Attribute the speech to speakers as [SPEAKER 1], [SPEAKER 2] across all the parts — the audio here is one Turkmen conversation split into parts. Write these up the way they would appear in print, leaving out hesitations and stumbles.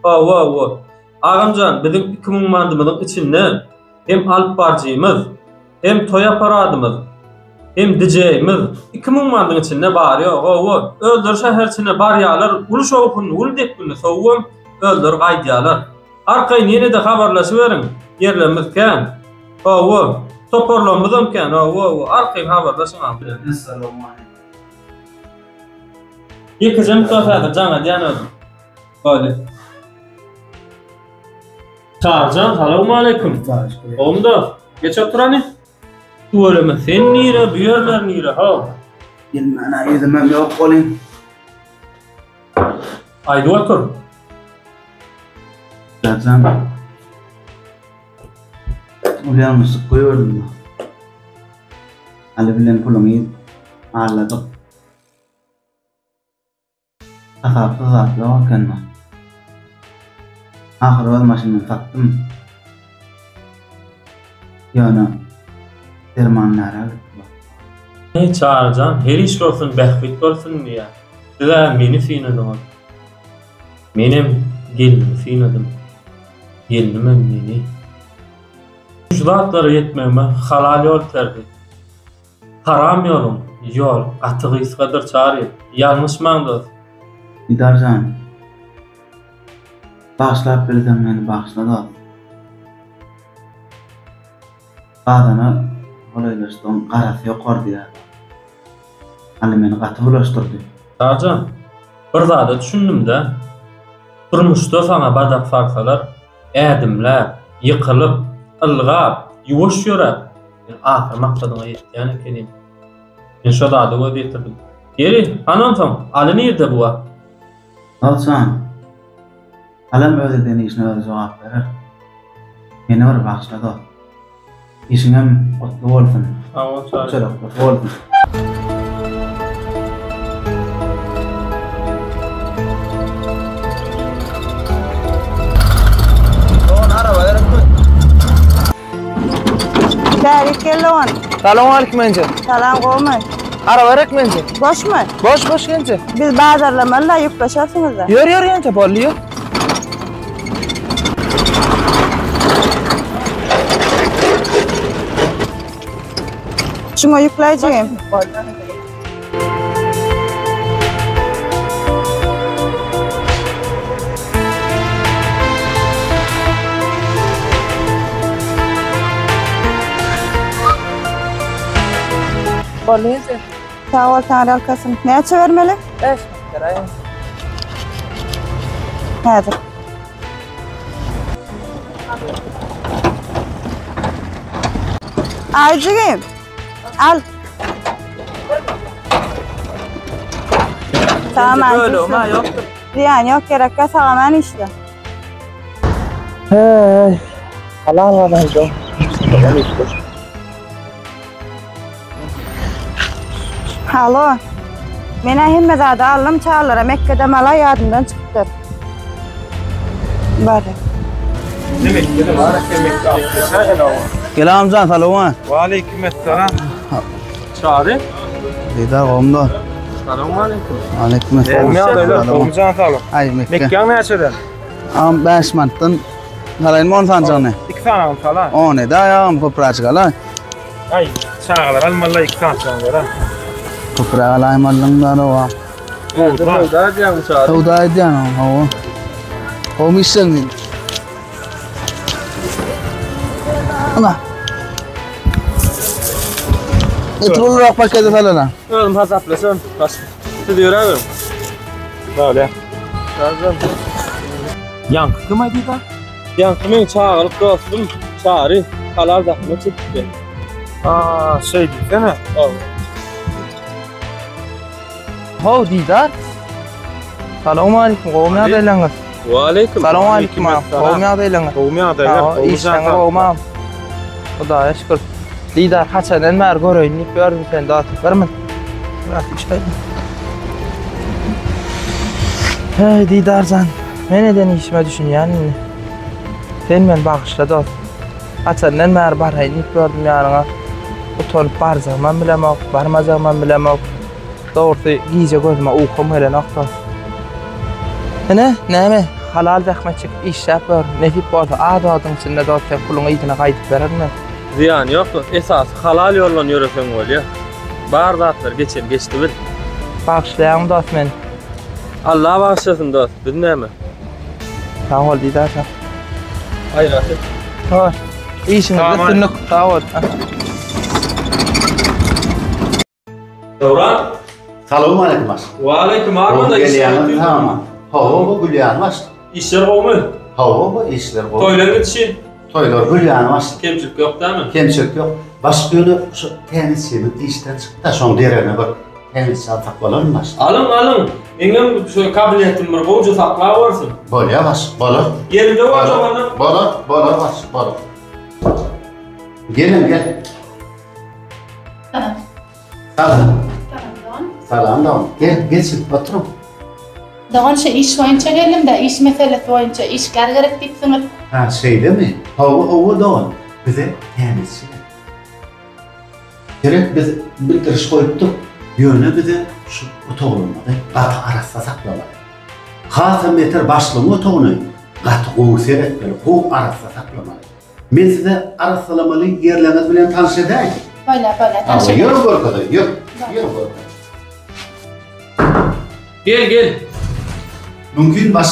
[SPEAKER 1] Awa. Ağamcan bizim 2000 mandymyzyň içinde hem alyp barjymyz, hem toy aparadymyz, hem DJ'miz 2000 mandyň içinde bar ýok. Öldür şäherçine bar ýalar, ulu şowkun, ulu depini sowum, öldür gaýdýalar. Arkay nene de habarlaşy beriň. Yerlerimiz kän. Toparlanmazam kän. Arkay habarlaşyň.
[SPEAKER 2] Assalamu alaykum.
[SPEAKER 1] Yekizem tofadır jana diýany. Böyle. Çağırcan, salamu aleyküm. Onda, geç oturani. Tuvaleme sen nire, büyerler nire, ha.
[SPEAKER 2] Ana yüzümem yok olayım.
[SPEAKER 1] Haydi otur.
[SPEAKER 2] Zaten uyanmışlık koyuyordum da. Ali bilen pulumu ağırladım. Asapsız atla varken var. Ahir olmaşını sattım. Yani dermanlara gitti.
[SPEAKER 1] Ne çağırcan, her iş olsun, behbit olsun diye. Size meni finadım. Menim gelinimi finadım. Gelinimem meni. Julatlara yetmeme halal yol terdi. Haram yolum, yol, atıgıys kadar çağırıyor. Yanlış mandır.
[SPEAKER 2] Didarcan. Bağışlap bilsem beni bağışla da. Badana olaylaştım, qarası yok diye. Ali meni qatı bulaştırdı.
[SPEAKER 1] Çağırcan, bir zada düşündüm de. Durmuşda sana badak farsalar, ädimler, yıkılıp, ılgap, yuvuş ýörer. Ahir maksadyna ýetýän ekenim. Men şo zada göz ýetirdim. Geri, anam, Ali nerede buwa?
[SPEAKER 2] Alsan. Alam öyle denişine öyle cevap verir. Beni var bağışladı. İşinem otlu olsun.
[SPEAKER 1] Tamam, çağır.
[SPEAKER 2] Çok otlu olsun.
[SPEAKER 3] Bärik gelýän.
[SPEAKER 4] Salamu alaykum ence.
[SPEAKER 3] Salam goýma.
[SPEAKER 4] Araba rek mence.
[SPEAKER 3] Boşmy?
[SPEAKER 4] Boş ence.
[SPEAKER 3] Biz bazarlamalar ýükleşäsiňizler.
[SPEAKER 4] Yor ence bolýar.
[SPEAKER 3] Şuňa ýükläjegim.
[SPEAKER 4] Bolýar.
[SPEAKER 3] Sağ ol, Tanrı alkasın. Näçe bermeli?
[SPEAKER 4] 5 lira.
[SPEAKER 3] Häzir. Ayjygim. Al. Tamam.
[SPEAKER 4] Böyle ama yoktur.
[SPEAKER 3] Yani yok gerekse sağaman işle.
[SPEAKER 4] Hey. Halal olacak.
[SPEAKER 3] Halo. Mene himmezada aldım çağırlara Mekke'de mala yadımdan çıktı. Bari.
[SPEAKER 2] Gel amcan salamu.
[SPEAKER 4] Ve aleykümselam.
[SPEAKER 1] Çağırı.
[SPEAKER 2] Didar gomda.
[SPEAKER 1] Salamu aleyküm.
[SPEAKER 2] Aleykümselam.
[SPEAKER 4] Ne adaylar? Omcan salam.
[SPEAKER 2] Ay Mekke.
[SPEAKER 4] Mekke'nin neçeden?
[SPEAKER 2] Am 5 manatdan halayn mon sanjany.
[SPEAKER 4] 2 tane falan.
[SPEAKER 2] O ne da ya kopraçgala.
[SPEAKER 4] Ay, çağlar almalı 2 tane çağlar.
[SPEAKER 2] Kopraçgala mallanlar o.
[SPEAKER 4] Da diýen çağlar.
[SPEAKER 2] Tawda edýän o. O mission. Ana. Etrolrak pakete salana.
[SPEAKER 4] Ölüm hasaplasın. Bas. Diyor abi. Böyle. Lazım.
[SPEAKER 1] Yankı kıma dida?
[SPEAKER 4] Yankı men çağırıp dostum çağırı halal zahmet çıktı. Şey değil mi?
[SPEAKER 5] Ho Didar. Salamu alaykum. Qawmi adaylaňyz.
[SPEAKER 4] Ve aleyküm.
[SPEAKER 5] Salamu alaykum. Qawmi adaylaňyz.
[SPEAKER 4] Qawmi adaylar.
[SPEAKER 5] İşleňe qawmam. Hudaýa şükür. Didar haçadan mer göreýin, gördüm sen datyp bermen. Bırak işte. Hey Didarcan. Men neden işime düşünýän? Sen men bagışlady. Haçadan mer baraýyn, gördüm ýaryňa. Otolup barzamam bilemok, barmazamam bilemok. Doğrusu giyce gözüme uykum hele nokta. Ne? Näme? halal zahmet çekip iş yapar. Netip bolsa adadın içinde dotsa pulunu ýytyna gaýdyp berermi?
[SPEAKER 4] Ziyan ýokmy? Esas halal ýollan ýöreseň bolýar. Bar zatlar geçdi bil.
[SPEAKER 5] Bagşlaýan dost men.
[SPEAKER 4] Allah bağışlasın dost. Bilmem.
[SPEAKER 5] Sağ ol Didar.
[SPEAKER 4] Hayratı.
[SPEAKER 5] Tamam. İşiniz
[SPEAKER 4] Tamam.
[SPEAKER 5] bütünlük. Sağ ol.
[SPEAKER 1] Dowran.
[SPEAKER 6] Salamu alaikum baş.
[SPEAKER 1] Wa alaykum arman da
[SPEAKER 6] Geliyanın tamam. Hava bu gülyan baş.
[SPEAKER 1] işler gomy?
[SPEAKER 6] Hava bu işler bu.
[SPEAKER 1] Toylar geçişi.
[SPEAKER 6] Toylar gülyan baş.
[SPEAKER 1] Kemçilik yok dämi?
[SPEAKER 6] Kemçilik yok. Başka günü şu temizliğini işten çıktı da son derine bak. Temiz altak olur mu baş?
[SPEAKER 1] Alın. Eňem şu kabiliyetim bir goýja saklap borsun.
[SPEAKER 6] Bolya baş. Bola.
[SPEAKER 1] Yerinde var zamanı.
[SPEAKER 6] Bola baş. Bola. Gelin gel. Salam da. Gelsin oturun.
[SPEAKER 7] Doğança iş boyunca geldim de iş meselesi boyunca işler gerek deyipsiniz.
[SPEAKER 6] Ha şeyde mi? Hava doğan. Bize temizlik. Gerek biz bitiriş koyuptuk. Yönü bize şu otoğulmadı. Katı arasında saklamadı. Kasa metre başlığın otoğunu katı koğu seyretmeli. Koğu arasında saklamadı. Ben size arasılamalı yerleriniz bilen tanış edeyim.
[SPEAKER 7] Böyle
[SPEAKER 6] Ama
[SPEAKER 7] tanışık.
[SPEAKER 6] yürü bu kadar, yürü. Yürü bu kadar.
[SPEAKER 1] Gel.
[SPEAKER 6] Mümkün baş.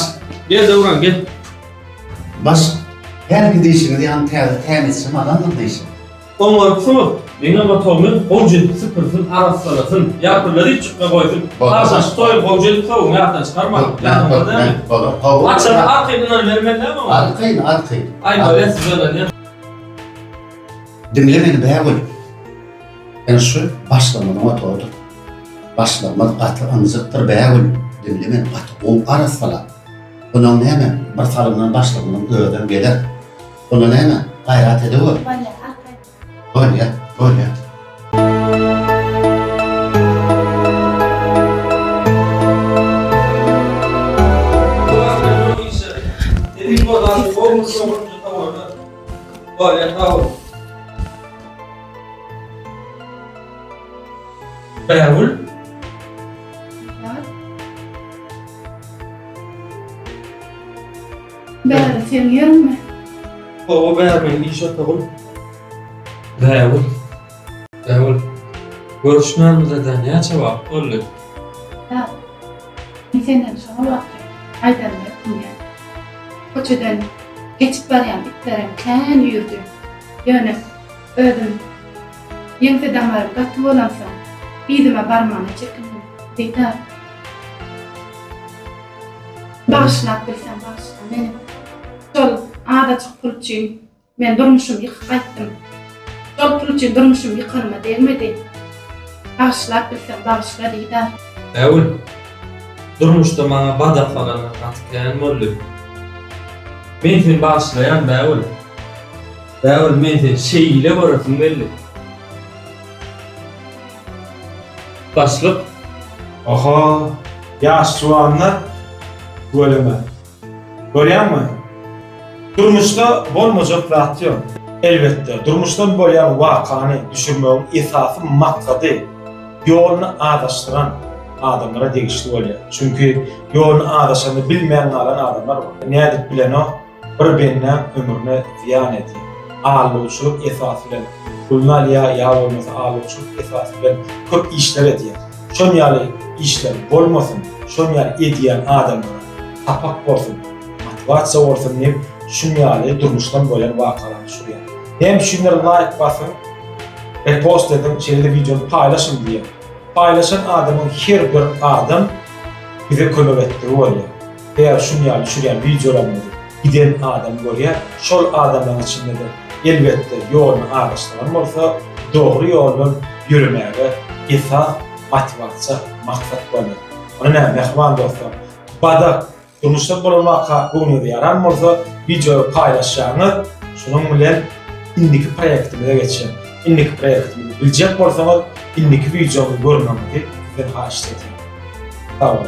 [SPEAKER 1] Gel Dowran gel.
[SPEAKER 6] Her gidişiniz yani temizsin adamın değişin.
[SPEAKER 1] Onlar kısmı. Benim otoğumun hoğcun sıkırsın, araslarasın, yapırları hiç çıkma koysun. Kardeş toy hoğcun kavun yaptan çıkarma. Yapma değil mi? Açana arkayından vermen değil mi?
[SPEAKER 6] Arkayın.
[SPEAKER 1] Ay böyle size öyle ne?
[SPEAKER 6] Dinle beni be oğlum. Ben şu başlamadan oturdu. Başlamadan katı anızıktır be oğlum. Dinle beni katı o arasala. Bunun ne hemen bir salımdan başlamadan göğden gelir. Bunun ne hemen gayret ediyor. Böyle.
[SPEAKER 1] Dedik o da olmuş böyle tavır. Beğul.
[SPEAKER 7] Ben sen yiyorum mu?
[SPEAKER 1] O beğenmeyin iş otalım. Beğul. Görüşmemize de ne cevap olur?
[SPEAKER 7] Ya. Senden sonra bakıyorum. Aydan yakın yani. Koçadan geçip barayan bitlerim kän yürüdüm. Yani öldüm. Yemse damarım katı olamsam. Bizime barmağına çekindim. Dikkat. Bağışlap bilsem bağışla benim. Sol ağda çok pulçuyum. Ben durmuşum yıkıp kayttım. Sol pulçuyum durmuşum yıkılma değmedi. Bağışlap bilsem bağışla dikkat.
[SPEAKER 1] Beğul. Durmuşda bana bada falan atkayan olur. Men sen bağışlayan Beğul. Beğul men sen şeyle varasın belli. Başlık.
[SPEAKER 8] Aha, yaş juwanlar bölüme. Görýärmi? Durmuşda bolmajak zat ýok. Elbetde, durmuşdan bolýan wakany düşürmegiň esasy maksady ýoluny adaşdyran adamlara degişli bolýar. Çünki ýoluny adaşany bilmeýän alan adamlar bar. Nädip bilen o bir benden ömrüne ziyan edýär. Ağırlığçılık esası bilen pulunal ya bolmasa ağırlığçılık esası bilen köp işler edýär. Şol ýaly işler bolmasyn, şol ýaly edýän adamlara tapak bolsun, motivasiýa bolsun diýip şol ýaly durmuşdan bolýan wakalary şurýar. Hem şunlar like basın, repost edin, şeýle videonu paylaşın diýip. Paylaşan adamın her bir adam bize kömek etdiği bolýar. Eğer şol ýaly videolarny giden adam görýär, şol adamlaryň içinde de elbetde ýoluny araşdyran bolsa, dogry ýoldan ýürümäge esas motivasiýa, maksat bolýar. Ona näme mehman dostlar? Bada durmuşda bolan waka bunu yaran bolsa, video paylaşýaňyz, şonuň bilen indiki proyektimize geçen. Indiki proyektimizi biljek bolsaňyz, indiki videomu görmemizi ben haşyt edýär. Sağ olun.